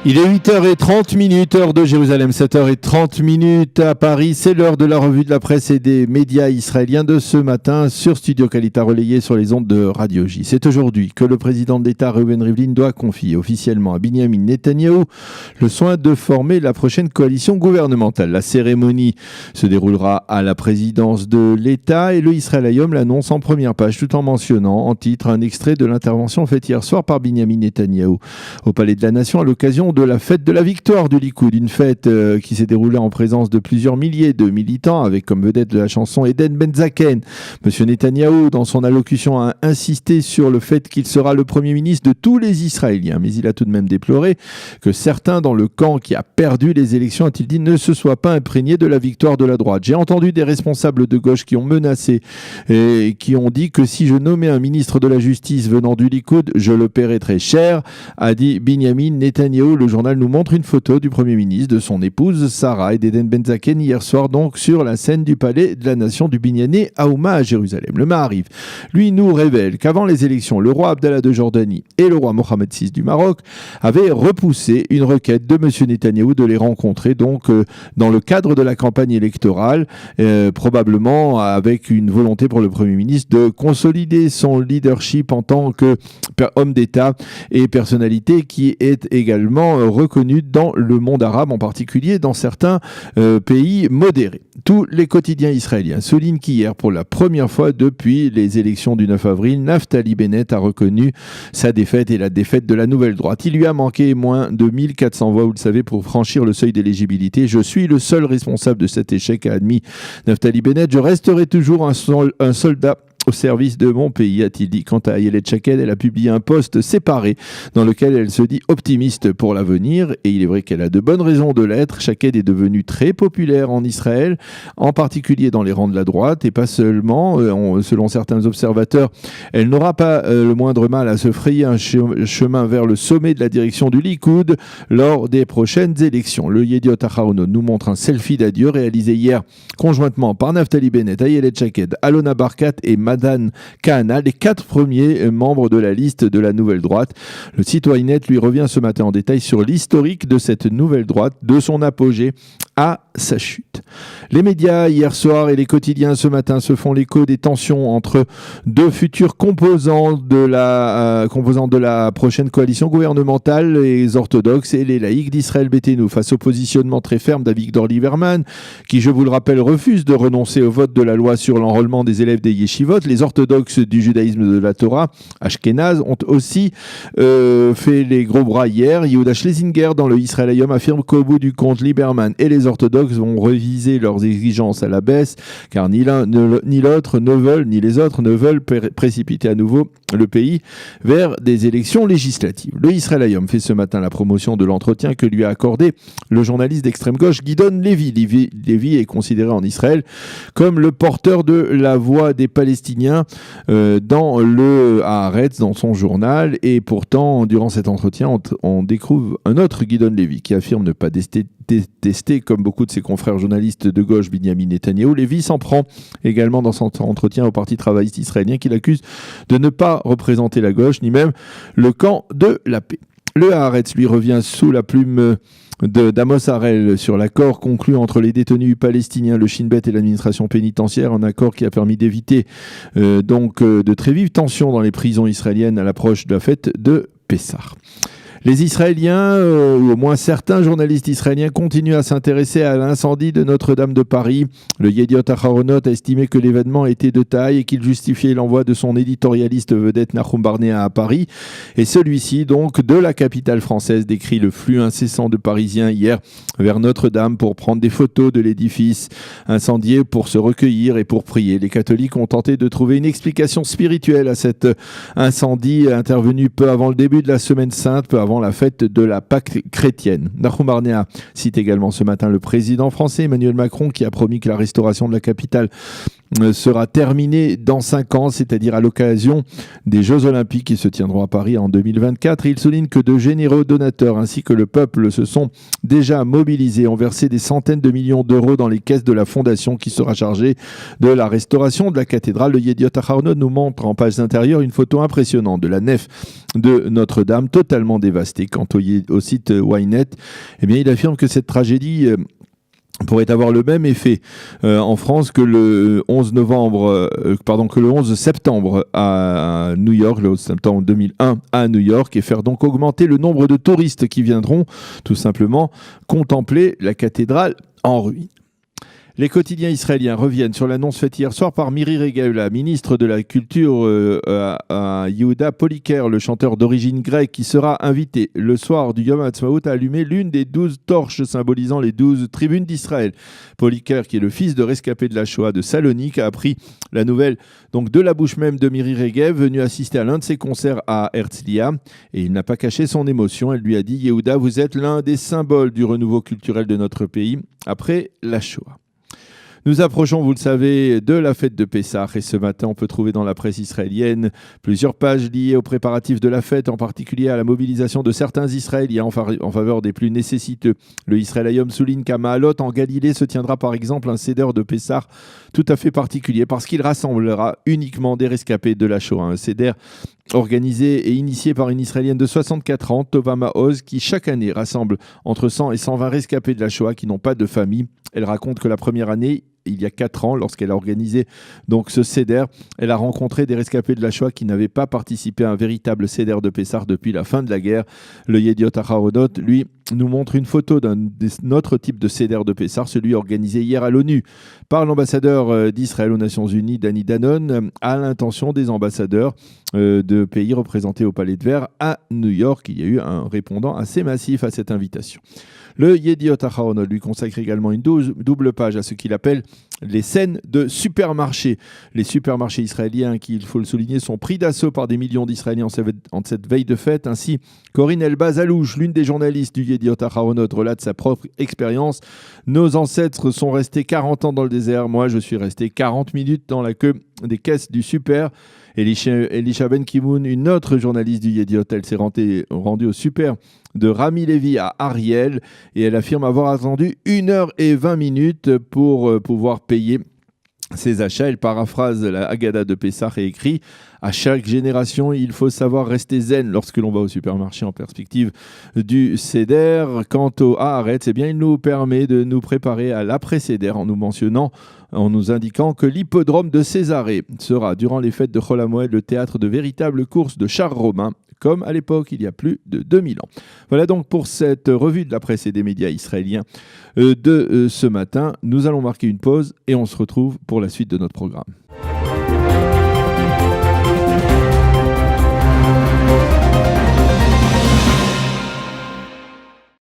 Il est 8h30, heure de Jérusalem, 7h30 à Paris. C'est l'heure de la revue de la presse et des médias israéliens de ce matin sur Studio Kalita, relayé sur les ondes de Radio J. C'est aujourd'hui que le président de l'État, Reuven Rivlin, doit confier officiellement à Binyamin Netanyahou le soin de former la prochaine coalition gouvernementale. La cérémonie se déroulera à la présidence de l'État et le Israël Hayom l'annonce en première page, tout en mentionnant en titre un extrait de l'intervention faite hier soir par Binyamin Netanyahou au Palais de la Nation à l'occasion de la fête de la victoire du Likoud, une fête qui s'est déroulée en présence de plusieurs milliers de militants avec comme vedette de la chanson Eden Benzaken. Monsieur Netanyahou, dans son allocution, a insisté sur le fait qu'il sera le premier ministre de tous les Israéliens, mais il a tout de même déploré que certains dans le camp qui a perdu les élections, a-t-il dit, ne se soient pas imprégnés de la victoire de la droite. J'ai entendu des responsables de gauche qui ont menacé et qui ont dit que si je nommais un ministre de la Justice venant du Likoud, je le paierais très cher, a dit Binyamin Netanyahou. Le journal nous montre une photo du Premier ministre, de son épouse Sarah et d'Eden Benzaken hier soir donc sur la scène du Palais de la Nation du Binyané Haouma à Jérusalem. Le Maariv, lui, nous révèle qu'avant les élections, le roi Abdallah de Jordanie et le roi Mohamed VI du Maroc avaient repoussé une requête de M. Netanyahou de les rencontrer donc dans le cadre de la campagne électorale, probablement avec une volonté pour le Premier ministre de consolider son leadership en tant qu'homme d'État et personnalité qui est également reconnu dans le monde arabe, en particulier dans certains pays modérés. Tous les quotidiens israéliens soulignent qu'hier, pour la première fois depuis les élections du 9 avril, Naftali Bennett a reconnu sa défaite et la défaite de la nouvelle droite. Il lui a manqué moins de 1400 voix, vous le savez, pour franchir le seuil d'éligibilité. Je suis le seul responsable de cet échec, a admis Naftali Bennett. Je resterai toujours un soldat au service de mon pays, a-t-il dit. Quant à Ayelet Shaked, elle a publié un post séparé dans lequel elle se dit optimiste pour l'avenir, et il est vrai qu'elle a de bonnes raisons de l'être. Shaked est devenue très populaire en Israël, en particulier dans les rangs de la droite, et pas seulement. Selon certains observateurs, elle n'aura pas le moindre mal à se frayer un chemin vers le sommet de la direction du Likoud lors des prochaines élections. Le Yediot Aharonot nous montre un selfie d'adieu réalisé hier conjointement par Naftali Bennett, Ayelet Shaked, Alona Barkat et Madan Kahana, les 4 premiers membres de la liste de la nouvelle droite. Le site Ynet lui revient ce matin en détail sur l'historique de cette nouvelle droite, de son apogée à sa chute. Les médias hier soir et les quotidiens ce matin se font l'écho des tensions entre deux futurs composants de la prochaine coalition gouvernementale, les orthodoxes et les laïcs d'Israël Beiteinu, face au positionnement très ferme d'Avigdor Lieberman, qui, je vous le rappelle, refuse de renoncer au vote de la loi sur l'enrôlement des élèves des yeshivot. Les orthodoxes du judaïsme de la Torah, Ashkenaz, ont aussi fait les gros bras hier. Yehuda Schlesinger, dans le Israël Hayom, affirme qu'au bout du compte, Lieberman et les orthodoxes vont réviser leurs exigences à la baisse, car ni l'un ni l'autre ne veulent, ni les autres ne veulent précipiter à nouveau le pays vers des élections législatives. Le Israël Hayom fait ce matin la promotion de l'entretien que lui a accordé le journaliste d'extrême gauche Gidon Levy. Levy est considéré en Israël comme le porteur de la voix des Palestiniens dans le Haaretz, dans son journal, et pourtant, durant cet entretien, on découvre un autre Gidon Levy qui affirme ne pas détester, comme beaucoup de ses confrères journalistes de gauche, Binyamin Netanyahou. Levy s'en prend également dans son entretien au Parti travailliste israélien qu'il accuse de ne pas représenter la gauche, ni même le camp de la paix. Le Haaretz, lui, revient sous la plume d'Amos Harel sur l'accord conclu entre les détenus palestiniens, le Shin Bet et l'administration pénitentiaire, un accord qui a permis d'éviter de très vives tensions dans les prisons israéliennes à l'approche de la fête de Pessah. Les Israéliens, ou au moins certains journalistes israéliens, continuent à s'intéresser à l'incendie de Notre-Dame de Paris. Le Yediot Aharonot a estimé que l'événement était de taille et qu'il justifiait l'envoi de son éditorialiste vedette Nahum Barnea à Paris. Et celui-ci, donc, de la capitale française, décrit le flux incessant de Parisiens hier vers Notre-Dame pour prendre des photos de l'édifice incendié, pour se recueillir et pour prier. Les catholiques ont tenté de trouver une explication spirituelle à cet incendie intervenu peu avant le début de la Semaine Sainte, peu avant la fête de la Pâque chrétienne. Nahum Barnea cite également ce matin le président français Emmanuel Macron, qui a promis que la restauration de la capitale sera terminé dans 5 ans, c'est-à-dire à l'occasion des Jeux Olympiques qui se tiendront à Paris en 2024. Il souligne que de généreux donateurs ainsi que le peuple se sont déjà mobilisés, ont versé des centaines de millions d'euros dans les caisses de la fondation qui sera chargée de la restauration de la cathédrale. Le Yediot Aharonot nous montre en pages intérieures une photo impressionnante de la nef de Notre-Dame, totalement dévastée. Quant au site Ynet, eh bien, il affirme que cette tragédie pourrait avoir le même effet en France que le 11 septembre à New York, le 11 septembre 2001 à New York, et faire donc augmenter le nombre de touristes qui viendront tout simplement contempler la cathédrale en ruine. Les quotidiens israéliens reviennent sur l'annonce faite hier soir par Miri Regeula, ministre de la Culture, à Yehuda Poliker, le chanteur d'origine grecque, qui sera invité le soir du Yom HaAtzmaut à allumer l'une des 12 torches symbolisant les 12 tribunes d'Israël. Poliker, qui est le fils de rescapé de la Shoah de Salonique, a appris la nouvelle donc de la bouche même de Miri Regev, venu assister à l'un de ses concerts à Herzliya, et il n'a pas caché son émotion. Elle lui a dit: Yehuda, vous êtes l'un des symboles du renouveau culturel de notre pays après la Shoah. Nous approchons, vous le savez, de la fête de Pessah, et ce matin, on peut trouver dans la presse israélienne plusieurs pages liées aux préparatifs de la fête, en particulier à la mobilisation de certains Israéliens en faveur des plus nécessiteux. Le Israël Hayom souligne qu'à Maalot, en Galilée, se tiendra par exemple un seder de Pessah tout à fait particulier, parce qu'il rassemblera uniquement des rescapés de la Shoah. Un seder organisé et initié par une Israélienne de 64 ans, Tova Maoz, qui chaque année rassemble entre 100 et 120 rescapés de la Shoah qui n'ont pas de famille. Elle raconte que la première année, il y a 4 ans, lorsqu'elle a organisé donc ce seder, elle a rencontré des rescapés de la Shoah qui n'avaient pas participé à un véritable seder de Pessah depuis la fin de la guerre. Le Yediot Aharonot, lui, nous montre une photo d'un autre type de seder de Pessah, celui organisé hier à l'ONU par l'ambassadeur d'Israël aux Nations Unies, Danny Danon, à l'intention des ambassadeurs de pays représentés au Palais de Verre à New York. Il y a eu un répondant assez massif à cette invitation. Le Yediot Aharonot lui consacre également une double page à ce qu'il appelle les scènes de supermarchés. Les supermarchés israéliens, qui, il faut le souligner, sont pris d'assaut par des millions d'Israéliens en cette veille de fête. Ainsi, Corinne Elbaz Alouche, l'une des journalistes du Yediot Aharonot, relate sa propre expérience. Nos ancêtres sont restés 40 ans dans le désert. Moi, je suis resté 40 minutes dans la queue des caisses du super. Elisha Ben Kimoun, une autre journaliste du Yediot, elle s'est rendue au super de Rami Lévi à Ariel, et elle affirme avoir attendu 1h20 pour pouvoir payer ses achats. Elle paraphrase la Haggadah de Pessah et écrit: à chaque génération, il faut savoir rester zen lorsque l'on va au supermarché en perspective du Seder. Quant au Haaretz, eh bien, il nous permet de nous préparer à l'après-Seder en nous indiquant que l'hippodrome de Césarée sera, durant les fêtes de Chol HaMoed, le théâtre de véritables courses de chars romains, comme à l'époque, il y a plus de 2000 ans. Voilà donc pour cette revue de la presse et des médias israéliens de ce matin. Nous allons marquer une pause et on se retrouve pour la suite de notre programme.